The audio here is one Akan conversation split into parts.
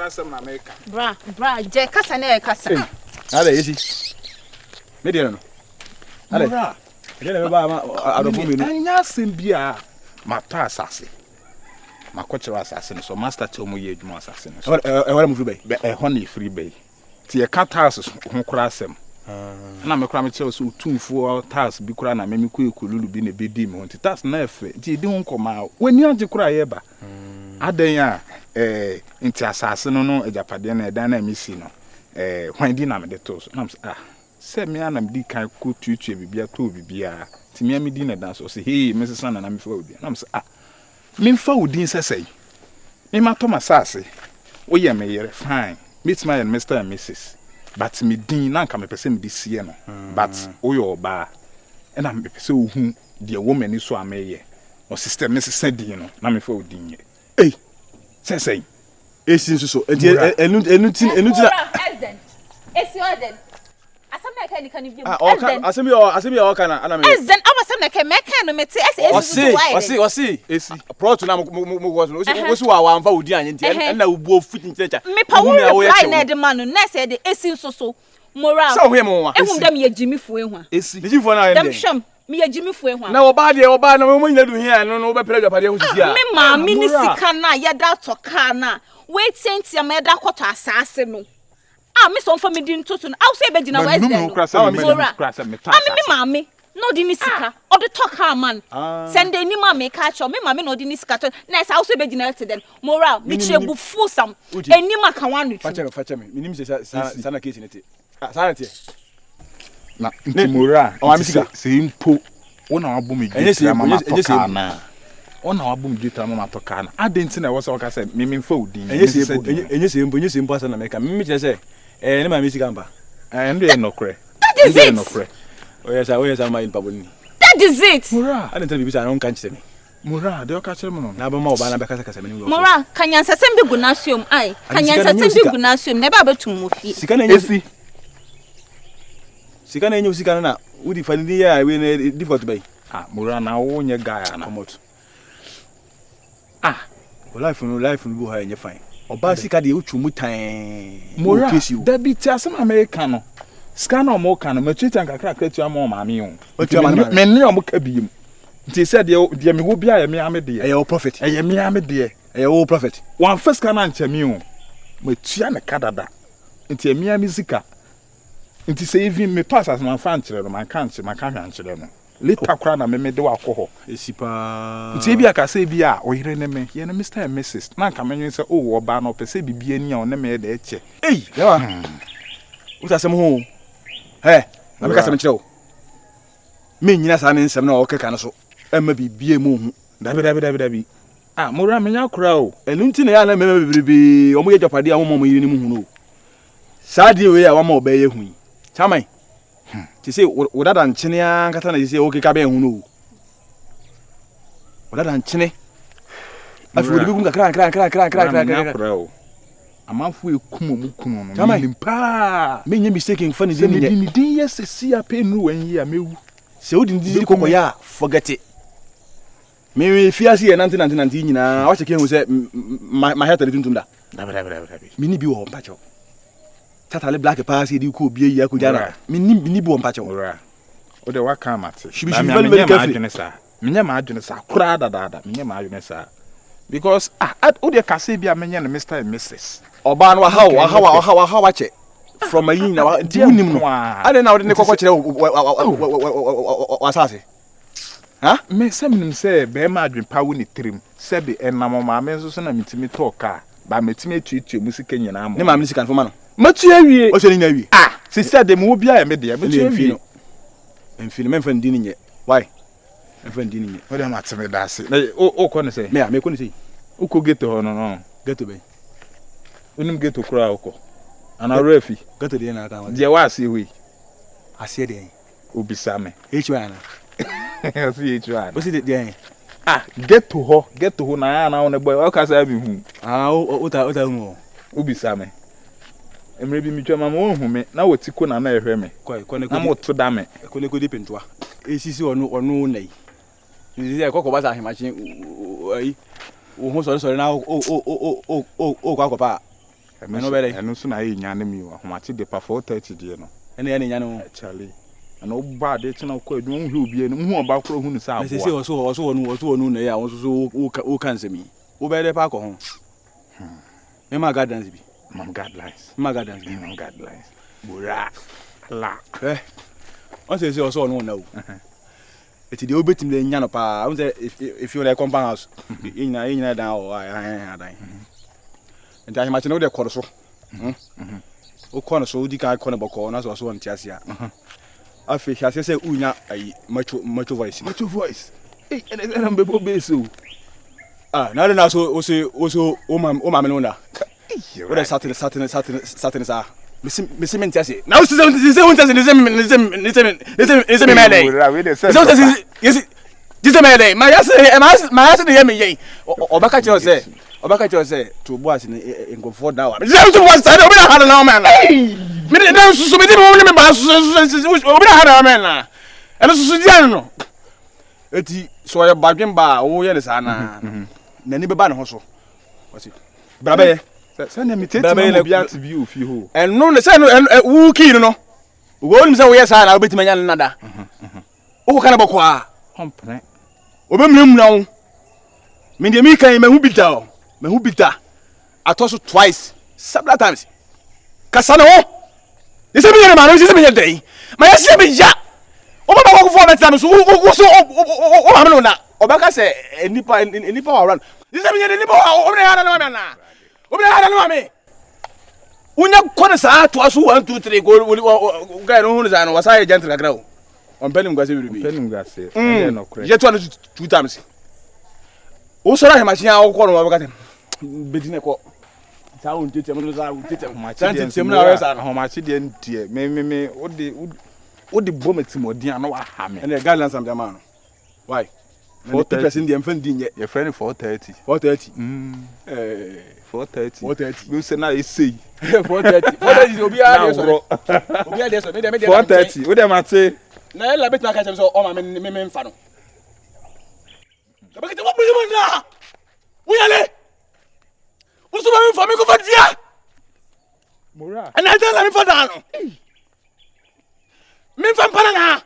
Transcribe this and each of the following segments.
some America. Bra, je kasa na kasa. Ale yesi. Me dey no. Ale. Je le ba adopo mi no. Anya sem bia mata asase. Makochira asase no so master che omo ye adwuma asase no so. Wala mu free bay. E ho na free bay. Ti e ka task ho kura asem. Na me kura me che so tumfo task bi kura na me ku ekululu bi na bedi me nti task na efe. Ti di ho nkoma. Wani age kura ye ba. Adan a nti asase no ejapade na edan na emisi no. Hwan di na me de to so. Na se me ana me di kan ko tuetue bibia to bibia. Ti me di na dan so se hey me sesa na me fa odi. Na me se me fa odi sesei. Me ma to masase. Wo ye me yere fine. Meet my and Mr. and Mrs. But me din na nka me pese me di sie no. But wo yo ba. E na me pese ohu the woman is so ameye. O sister Mrs. din no na me fa odi nye. Hey. Sesei. Esi nso enu tin Esi order. Asem na kan bi. Asem ya kana ana me. Ezden abasem na kan me kan no mete Osi. Esi. Approach na mo go no. Osi wa amfa odi anye nti na ubu fit ntecha. Me pa wo reply na de man no na say de esi nso moral. So hwe mo wa. Ehun dem ye jimifo ehun. Esi. Jimifo na dem hwem me ye jimifo ehun. Na oba na mo nyina du hia no be pere japade ho sisi a. Me maame ni sika na ye da to car na. Wait sentia me da kwato asase no. Me so for me din to so aw say be gina wise dem no me mama no di ni sika o de talk her man send any mama ka cho me mama no di ni sika to na say aw say be gina to dem moral me chebu fu sam any maka wan no facha me minim say sana case nete sana tie na ntimora o am sika se impo wona wabo me gina mama to na ona wabo me gina mama to na adenti na wo say o ka say me mfa odin enye se mpo asa na me ka me kire say ne ma misi kamba. Ndo ye nokre. That is it. O yes, my paboni. That is it. Mura. I didn't tell you I don't catch them. Mura, de o catch them no. Na ba ma oba na be kasa kasa me. Mura, kanyansa sem bi gunasium ai. Kanyansa sem bi gunasium ne ba betum mo fi. Sika na enye. Sika na enye sika na udi fani ya we na default bay. Mura na wo nye guy na. Comot. Life no go ha enye fine. Oba sika de utwu tan mora da bi ti asem America no sika na omo ka no matrita nkakra kratu ama maame ho me ne omo ka biem nti se de me ho bia ye me ame de e prophet e ye me ame de e o prophet wan first kana nchami ho matua ne kadada nti e me ame sika nti se even me pass as man fan kire no man kan hwan kire no leta kra na me de wakoho esipa nti bia ka se bia oyire ne me ye na Mr and Mrs na ka menwen se o wo ba no pese bibia ni a one me de eche yawa utasem ho na me ka se me kire o me nyina sa ne nsem na o keka no so emma bibia mu hu dabi mora me nya kra o enu nti na ya na me bibiribi o mo ye japade a mo yiri ni mu hu no sa de we ya wa ma o ba ye hu chamai ti say wodada nchene ankata na ti say okay ka be hu no wodada nchene afi wodi bi kra amanfo ekumo mu kuno no limpa me nye mistake fa ni din yes si apenu wan yi a mewu se wodi ndi kokoya forget it me fiasi ye nanti nyina wa cheke hu se ma head tuntum da mini bi wo mpacho tatale black pass di ko bie yi akujana mini bi wo mpacho o de waka mate menya ma adwene sa kura dada menya ma adwene sa because o de kase bia menya no Mr and Mrs oba no ha che from a yin na di unim no ade na o de ne kokko kire wasase me semnim se be ma adwen pawo ni trim se be enam ma me so na mitimi talk ba metimi atuatu musika nyina am ne ma me sika fo ma no matu awie o so ni na awie sister de mo bia me de matu awie enfino me fan di ni nye why enfan di ni nye o de ma teme da se o ko ne se me ko ne se o ko geto ho no geto be unum geto kura o ko ana refi geto de na ta ma je wa ase wi ase de obisa me hwa na ase hwa o si de geto ho na na one boy o ka sa bi hu o ta hu obisa me emre bi mitwa mama o hu me na wotiko na na ehwe me na mo to da me ko ne ko di pentoa esisi onu nai isi ko ba sa hemachi ai o ho so na o kwa ko pa And soon I yanemy, whom I did for 4:30 dear. Any yano, Charlie. And all bad, it's no quite one who be more about who is out. They say also noon, I also who can see me. Who better park home? My gardens be. My God lies. My gardens be. My God lies. Burra. La. I say also no no. It's the obit in the Yanapa. I would say if you're a compound house in a down or I had. And I imagine no the corner so. O corner so the guy corner corners or so on Chassia. I think I say Una a much voice. Much voice. Hey, and I'm bebo besu. Ah, now then also Omamelona. What a Saturn are. Missing Tessie. Now, this is a melee. My answer to me, or back at your say, or back at your say, to boys in comfort now. That's what I don't have no man. And this is general. So I bargain bar, oh, yes, Anna. Nanny Ban Hosso. What's it? Brabe. Send me to view if you. And no, the son who killed no. Won't say yes, I'll bet my another. Oh, can I Company. Obem now. Mindiamika, who beat down. Who beat that? I tossed it twice, several times. Cassano. This is a man, this is a day. My assembly, ya. Over for the times who I'm not. Obaka say, and Nippa around. This is a nipple over the Obrigado, Unya Conasa to us 1, 2, 3 go on was I gentle grow on Penning Gassi. Yet 2 times. Also, I imagine our corner of him. Bedinako. Sound did how much didn't dear. May what the bomb at Modian or Hammy and the guidelines of the man. Why? 40% the offending your friend 4:30. 4:30. 4:30. 4:30. You say now you see. 4:30. 4:30 will be out. 4:30. What am I say? Na ela bet na ka so o ma me mfa no. Ka ba ke wa bu na. Wo yale. Wo so ba me fa me ko fa dia. Mora. Ana da la me fa da no. Me fa mpa na.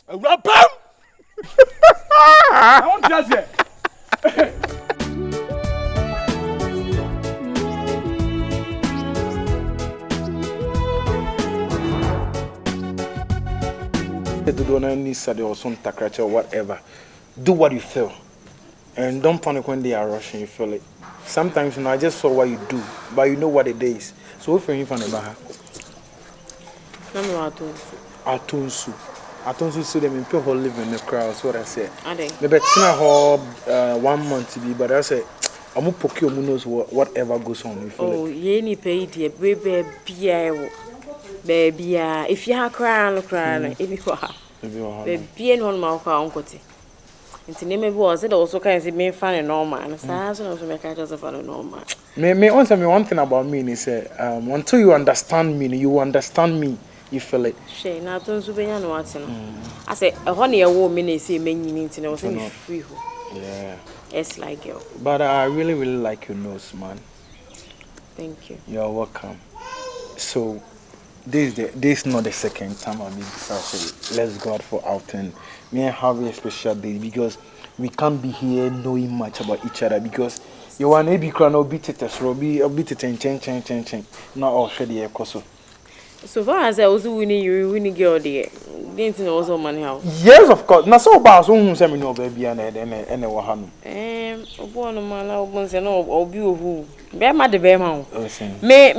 Awura pam. I want to say. The donor needs or some takracha or whatever. Do what you feel. And don't panic when they are rushing, you feel it. Sometimes I just saw what you do, but you know what it is. So if you're in front of Baha, Atunsu. Atunsu so them people live in the crowd, that's what I said. The better 1 month to be, but I say I'm gonna poke your knows whatever goes on. You feel oh, you need pay the baby, if you have crying, if you are, baby, and one mouth, uncle. It's name it was it also kind of me funny normal. So I also make a just funny normal. Me answer me one thing about me is until you understand me, you feel it. She now don't be watching. I say a honey a woman is a many minutes and I was free. Yeah. It's like you. But I really like your nose, man. Thank you. You're welcome. So this is not the second time I mean this. Let's go out for outing. Me and have a special day because we can't be here knowing much about each other because you want to be crown or beat it as Robbie or beat it and change. Not all shady a coso. So far as I was winning girl there, didn't know also money how. Yes, of course. Now so about who send me no baby and what happened. One of my love ones and all beautiful. Bear my bear mount. Me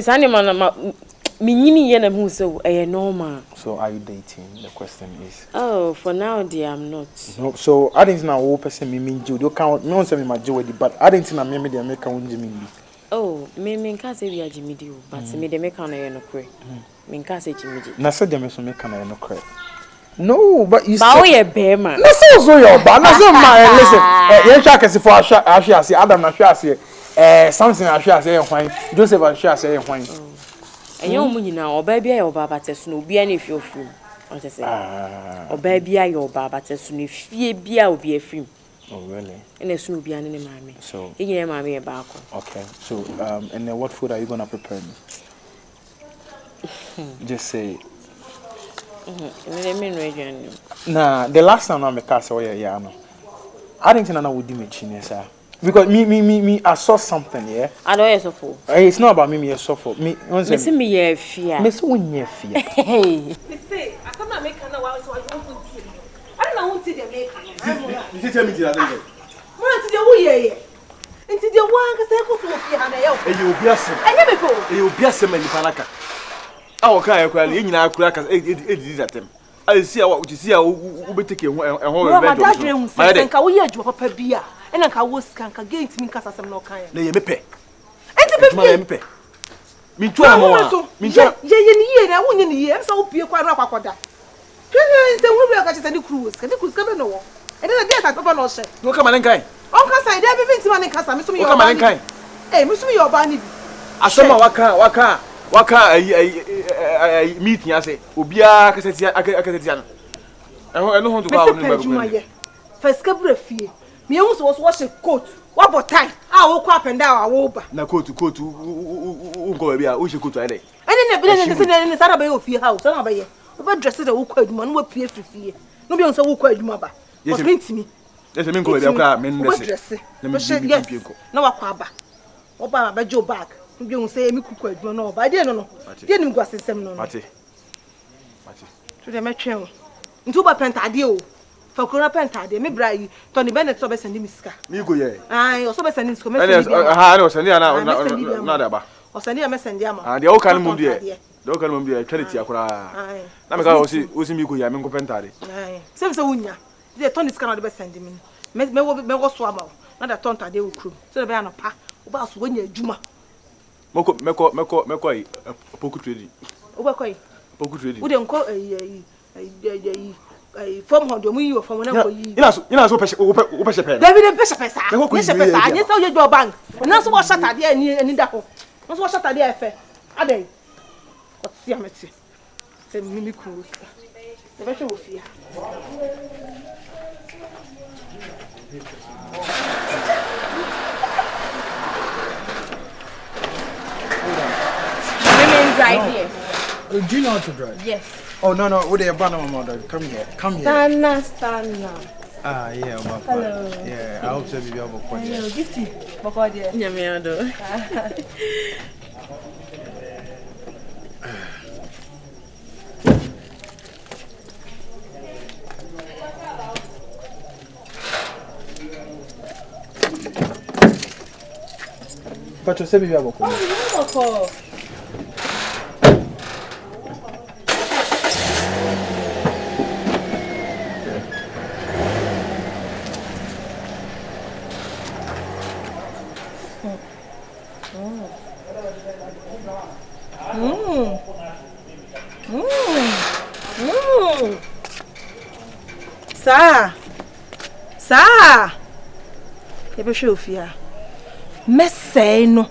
animal. Me so normal. So are you dating? The question is. Oh, for now, dear, I'm not. No, so I didn't know what person me Joe. You can't no say me my Joe, but I didn't know me the make one Jimmy. Oh, me can't say we are Jimmy do, but me the make on a no cray. Me can't say Jimmy. Na said them so make on a no cray. No, but you say. Bow bear man. Na so your ba. Na so my listen. You check as for Asha say Adam na share say something Asha say why Joseph Asha say why. And you money now, or baby, or Baba Tesno, be any if you're free. What I say, or baby, your Baba Tesno, if ye be, I'll be a free. Oh, really? And as soon as you're mommy. So, you're mommy back. Okay. So, and then what food are you gonna prepare me? Just say. Nah, the last time I'm a castle, yeah, no. I didn't know would do me sir. Because me, I saw something, yeah. I don't know so. It's not about me, so for me. Miss me, fear. Miss Winnie, fear. Hey. Say, I cannot make an hour, so I don't want to. I don't want to make. You tell me that. What is your way? Into the one because I go for you. You will be a sim. I never go. You will be a sim in the Panaka. Our car, in our crackers, it at them. I see what you see. I will be taking a whole event. I think I will hear you up a beer. And I was can't against me because I'm not kind. Lay me pay. And me pay. Me too, more. Me too. I won't in the year, so be quite rapid. The woman catches any cruise, can the cruise come no? And then I get a papa no shit. No come and kind. Uncle say, there be one in Casa, Miss Me, come and kind. Hey, Miss Me, your bunny. I saw waka meeting. I say, Ubia, Cassetian. I don't want to go. First, Cabra fee. Me also was washing coat. What about time? I woke up and down. I woke. Na coat to go be a wish you could try. And then the Saturday of your house. I'm about you. About dresses a wood man will pay for fee. No be on so wood mother. Yes, to me. There's a mingo with your car, men dress. Yes, no, a quabba. Or by my Joe bag. You don't say me cook, no, but I didn't know. Didn't go as a seminal. Matty. To the metro. Into a pentadio. For Cora Pentade, me bray, Tony Bennett so best and Miska. You go, yeah. I also best and his commission. I know, Sandia, not about. Or Sandia Messenger. And the old kind of dear. The old kind of dear, Trinity, I was in Miku, Yamingo Pentade. Seems a wunya. The Tony's cannot be sending me. Me was swabble, not a tonta de crew. So the banner pa, about when you're Juma. Moko, a pocket ready. Overquay. Pocket ready. Wouldn't call a form of the you from whenever you know, so Pesha. David and Pesha, I just saw your bank. And that's what shut at the end in that hole. That's what shut at the affair. Are they? What's the amateur? Say, Mimi Cruz. The better will fear. Women drive here. Do you know how to drive? Yes. Oh, no, what are you about, mother? Come here. Stunna. Ah, yeah, hello. Yeah, I hope so. You have a point. Hello, Gitty. Bokode. Nyamiado. But you said you have a point. Sir. You be sure fear. Messeno.